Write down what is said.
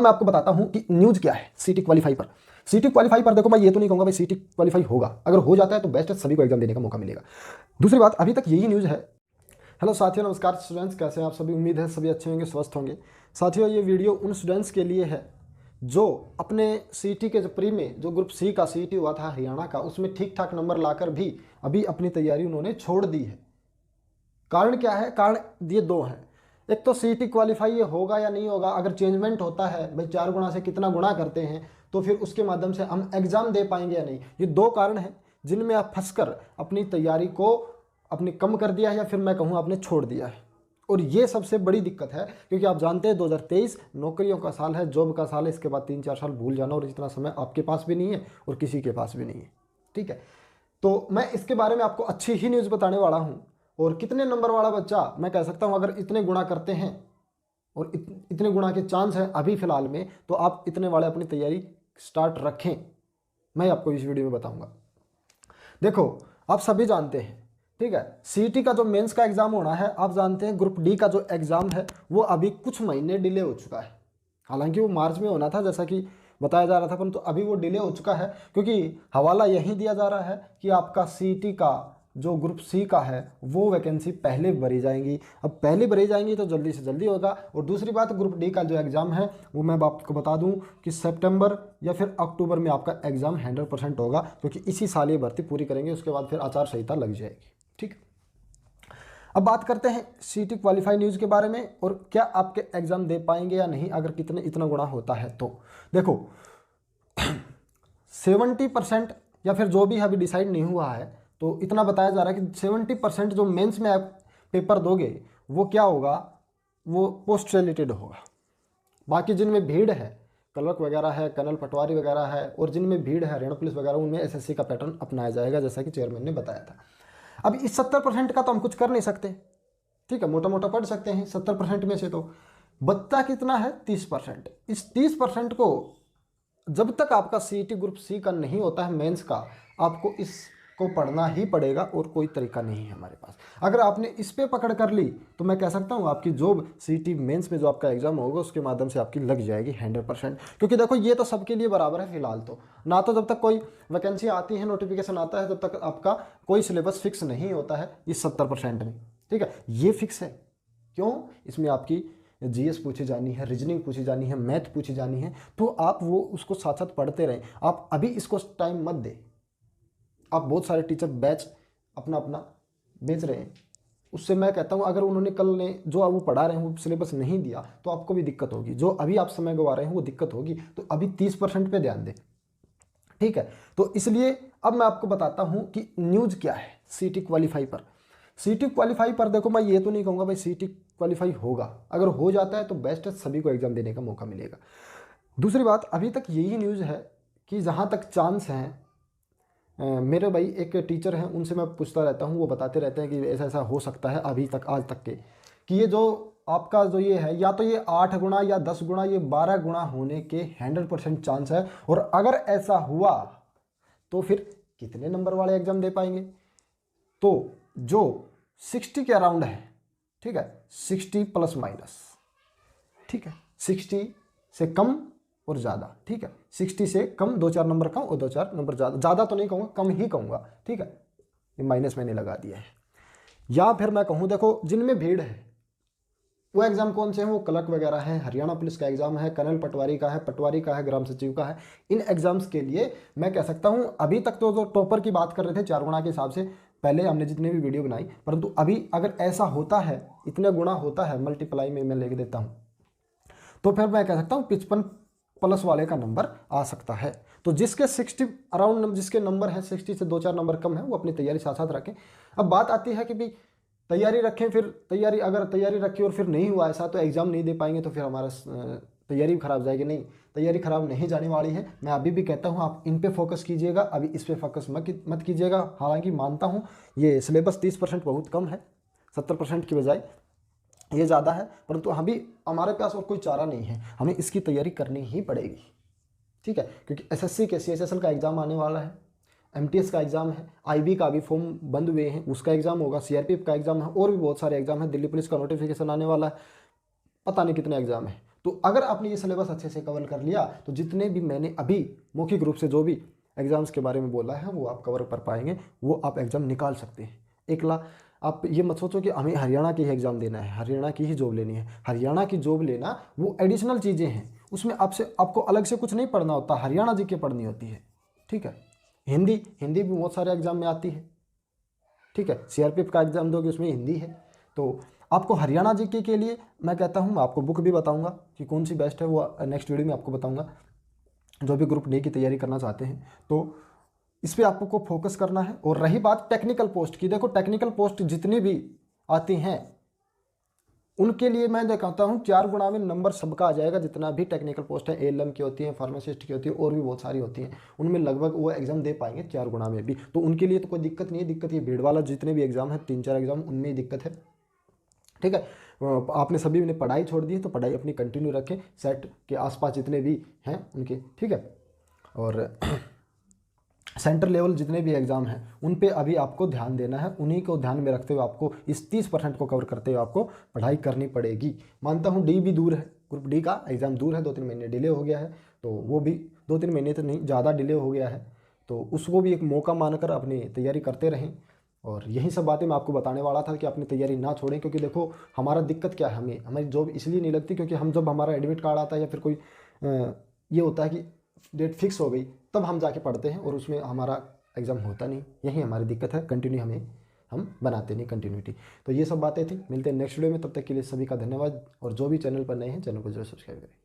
मैं आपको बताता हूं कि न्यूज़ क्या है सीटी क्वालीफाई पर। सीटी क्वालीफाई पर देखो, मैं ये तो नहीं कहूँगा भाई सीटी क्वालीफाई होगा, अगर हो जाता है तो बेस्ट है, सभी को एग्जाम देने का मौका मिलेगा। दूसरी बात, अभी तक यही न्यूज़ है। हेलो साथियों, नमस्कार स्टूडेंट्स, कैसे हैं आप सभी? उम्मीद है सभी अच्छे होंगे, स्वस्थ होंगे। साथियों, ये वीडियो उन स्टूडेंट्स के लिए है जो अपने सीटी के जो प्री में जो ग्रुप सी का सीटी हुआ था हरियाणा का, उसमें ठीक ठाक नंबर लाकर भी अभी अपनी तैयारी उन्होंने छोड़ दी है। कारण क्या है? कारण ये दो हैं। एक तो सीटी क्वालिफाई ये होगा या नहीं होगा, अगर चेंजमेंट होता है भाई 4 गुना से कितना गुना करते हैं तो फिर उसके माध्यम से हम एग्जाम दे पाएंगे या नहीं। ये दो कारण हैं जिनमें आप फंसकर अपनी तैयारी को अपनी कम कर दिया है, या फिर मैं कहूँ आपने छोड़ दिया है। और ये सबसे बड़ी दिक्कत है, क्योंकि आप जानते हैं 2023 नौकरियों का साल है, जॉब का साल है। इसके बाद 3-4 साल भूल जाना, और इतना समय आपके पास भी नहीं है और किसी के पास भी नहीं है। ठीक है, तो मैं इसके बारे में आपको अच्छी ही न्यूज़ बताने वाला हूँ। और कितने नंबर वाला बच्चा, मैं कह सकता हूँ अगर इतने गुणा करते हैं और इतने गुणा के चांस हैं अभी फ़िलहाल में, तो आप इतने वाले अपनी तैयारी स्टार्ट रखें, मैं आपको इस वीडियो में बताऊँगा। देखो, आप सभी जानते हैं, ठीक है, सीटी का जो मेंस का एग्ज़ाम होना है, आप जानते हैं ग्रुप डी का जो एग्ज़ाम है वो अभी कुछ महीने डिले हो चुका है। हालांकि वो मार्च में होना था जैसा कि बताया जा रहा था, परंतु अभी वो डिले हो चुका है, क्योंकि हवाला यही दिया जा रहा है कि आपका सीटी का जो ग्रुप सी का है वो वैकेंसी पहले भरी जाएंगी। अब पहले भरी जाएंगी तो जल्दी से जल्दी होगा। और दूसरी बात, ग्रुप डी का जो एग्ज़ाम है वो मैं आपको बता दूं कि सितंबर या फिर अक्टूबर में आपका एग्ज़ाम 100% होगा, क्योंकि इसी साल ये भर्ती पूरी करेंगे, उसके बाद फिर आचार संहिता लग जाएगी। ठीक, अब बात करते हैं सीटी क्वालिफाई न्यूज़ के बारे में, और क्या आपके एग्ज़ाम दे पाएंगे या नहीं अगर इतना गुणा होता है तो। देखो 70% या फिर जो भी अभी डिसाइड नहीं हुआ है, तो इतना बताया जा रहा है कि 70% जो मेंस में आप पेपर दोगे वो क्या होगा, वो पोस्ट रिलेटेड होगा। बाकी जिनमें भीड़ है, क्लर्क वगैरह है, कर्नल पटवारी वगैरह है, और जिनमें भीड़ है हरियाणा पुलिस वगैरह, उनमें एसएससी का पैटर्न अपनाया जाएगा, जैसा कि चेयरमैन ने बताया था। अब इस 70% का तो हम कुछ कर नहीं सकते, ठीक है, मोटा मोटा पढ़ सकते हैं। 70% में से तो बच्चा कितना है? 30%। इस 30% को जब तक आपका सीटी ग्रुप सी का नहीं होता है मेंस का, आपको इसको पढ़ना ही पड़ेगा, और कोई तरीका नहीं है हमारे पास। अगर आपने इस पे पकड़ कर ली तो मैं कह सकता हूँ आपकी जॉब सीटी मेंस में जो आपका एग्जाम होगा उसके माध्यम से आपकी लग जाएगी 100%। क्योंकि देखो ये तो सबके लिए बराबर है फिलहाल तो, ना तो जब तक कोई वैकेंसी आती है, नोटिफिकेशन आता है, जब तक आपका कोई सिलेबस फिक्स नहीं होता है इस 70% में। ठीक है, ये फिक्स है। क्यों? इसमें आपकी जीएस पूछी जानी है, रीजनिंग पूछी जानी है, मैथ पूछी जानी है, तो आप वो उसको साथ साथ पढ़ते रहें। आप अभी इसको टाइम मत दें। आप बहुत सारे टीचर बैच अपना अपना बेच रहे हैं, उससे मैं कहता हूँ अगर उन्होंने कल ने जो वो पढ़ा रहे हैं वो सिलेबस नहीं दिया तो आपको भी दिक्कत होगी। जो अभी आप समय गवा रहे हैं वो दिक्कत होगी, तो अभी 30% पे ध्यान दें। ठीक है, तो इसलिए अब मैं आपको बताता हूँ कि न्यूज़ क्या है सीटी क्वालिफाई पर। सीटी क्वालिफाई पर देखो, मैं ये तो नहीं कहूँगा भाई सीटी क्वालिफाई होगा, अगर हो जाता है तो बेस्ट है, सभी को एग्जाम देने का मौका मिलेगा। दूसरी बात, अभी तक यही न्यूज़ है कि जहाँ तक चांस हैं, मेरे भाई एक टीचर हैं उनसे मैं पूछता रहता हूँ, वो बताते रहते हैं कि ऐसा ऐसा हो सकता है, अभी तक आज तक के कि ये जो आपका जो ये है, या तो ये 8 गुना या 10 गुना, ये 12 गुना होने के 100% चांस है। और अगर ऐसा हुआ तो फिर कितने नंबर वाले एग्जाम दे पाएंगे? तो जो 60 के अराउंड है, ठीक है, 60 प्लस माइनस, ठीक है, 60 से कम और ज़्यादा, ठीक है, 60 से कम 2-4 नंबर कम और 2-4 नंबर ज़्यादा, ज़्यादा तो नहीं कहूँगा, कम ही कहूँगा। ठीक है, ये माइनस मैंने लगा दिया है। या फिर मैं कहूँ, देखो जिनमें भीड़ है वो एग्ज़ाम कौन से हैं? वो क्लर्क वगैरह है, हरियाणा पुलिस का एग्ज़ाम है, कर्नल पटवारी का है, ग्राम सचिव का है। इन एग्ज़ाम्स के लिए मैं कह सकता हूँ अभी तक तो जो टॉपर की बात कर रहे थे 4 गुना के हिसाब से, पहले हमने जितने भी वीडियो बनाई, परंतु अभी अगर ऐसा होता है, इतने गुना होता है, मल्टीप्लाई में मैं लेके देता हूँ, तो फिर मैं कह सकता हूँ 55 प्लस वाले का नंबर आ सकता है। तो जिसके 60 अराउंड जिसके नंबर है 60 से 2-4 नंबर कम है, वो अपनी तैयारी साथ साथ रखें। अब बात आती है कि भाई तैयारी रखें, फिर तैयारी अगर तैयारी रखी और फिर नहीं हुआ ऐसा, तो एग्ज़ाम नहीं दे पाएंगे, तो फिर हमारा तैयारी खराब जाएगी। नहीं, तैयारी खराब नहीं जाने वाली है। मैं अभी भी कहता हूँ आप इन पे फोकस कीजिएगा, अभी इस पे फोकस मत कीजिएगा। हालांकि मानता हूँ ये सिलेबस 30% बहुत कम है, 70% की बजाय ये ज़्यादा है, परंतु अभी हमारे पास और कोई चारा नहीं है, हमें इसकी तैयारी करनी ही पड़ेगी। ठीक है, क्योंकि एसएससी के सीएचएसएल का एग्ज़ाम आने वाला है, एमटीएस का एग्ज़ाम है, आईबी का भी फॉर्म बंद हुए हैं, उसका एग्ज़ाम होगा, सीआरपीएफ का एग्ज़ाम है, और भी बहुत सारे एग्ज़ाम है, दिल्ली पुलिस का नोटिफिकेशन आने वाला है, पता नहीं कितने एग्ज़ाम है। तो अगर आपने ये सिलेबस अच्छे से कवर कर लिया तो जितने भी मैंने अभी मौखिक रूप से जो भी एग्ज़ाम्स के बारे में बोला है वो आप कवर कर पाएंगे, वो आप एग्ज़ाम निकाल सकते हैं। आप ये मत सोचो कि हमें हरियाणा की ही एग्ज़ाम देना है, हरियाणा की ही जॉब लेनी है। हरियाणा की जॉब लेना वो एडिशनल चीज़ें हैं, उसमें आपको अलग से कुछ नहीं पढ़ना होता, हरियाणा जीके पढ़नी होती है। ठीक है, हिंदी भी बहुत सारे एग्ज़ाम में आती है। ठीक है, सीआरपीएफ का एग्ज़ाम दोगे उसमें हिंदी है। तो आपको हरियाणा जीके के लिए मैं कहता हूँ, मैं आपको बुक भी बताऊँगा कि कौन सी बेस्ट है, वो नेक्स्ट वीडियो में आपको बताऊँगा। जो भी ग्रुप डी की तैयारी करना चाहते हैं तो इस पर आपको फोकस करना है। और रही बात टेक्निकल पोस्ट की, देखो टेक्निकल पोस्ट जितनी भी आती हैं उनके लिए मैं कहता हूँ 4 गुना में नंबर सबका आ जाएगा। जितना भी टेक्निकल पोस्ट है, एएलएम की होती है, फार्मासिस्ट की होती है, और भी बहुत सारी होती हैं, उनमें लगभग वो एग्जाम दे पाएंगे 4 गुना में भी। तो उनके लिए तो कोई दिक्कत नहीं है। दिक्कत ये भीड़ वाला जितने भी एग्जाम है, 3-4 एग्जाम, उनमें ही दिक्कत है। ठीक है, आपने सभी ने पढ़ाई छोड़ दी है तो पढ़ाई अपनी कंटिन्यू रखें, सेट के आसपास जितने भी हैं उनके। ठीक है, और सेंटर लेवल जितने भी एग्ज़ाम हैं उन पे अभी आपको ध्यान देना है। उन्हीं को ध्यान में रखते हुए आपको इस 30% को कवर करते हुए आपको पढ़ाई करनी पड़ेगी। मानता हूँ डी भी दूर है, ग्रुप डी का एग्ज़ाम दूर है, 2-3 महीने डिले हो गया है, तो वो भी 2-3 महीने तो नहीं, ज़्यादा डिले हो गया है, तो उसको भी एक मौका मानकर अपनी तैयारी करते रहें। और यही सब बातें मैं आपको बताने वाला था कि अपनी तैयारी ना छोड़ें, क्योंकि देखो हमारा दिक्कत क्या है, हमारी जॉब इसलिए नहीं लगती क्योंकि हम जब हमारा एडमिट कार्ड आता है या फिर कोई ये होता है कि डेट फिक्स हो गई, तब हम जाके पढ़ते हैं और उसमें हमारा एग्ज़ाम होता नहीं। यही हमारी दिक्कत है, कंटिन्यू हम बनाते नहीं कंटिन्यूटी। तो ये सब बातें थी, मिलते हैं नेक्स्ट वीडियो में, तब तक के लिए सभी का धन्यवाद। और जो भी चैनल पर नए हैं चैनल को जरूर सब्सक्राइब करें।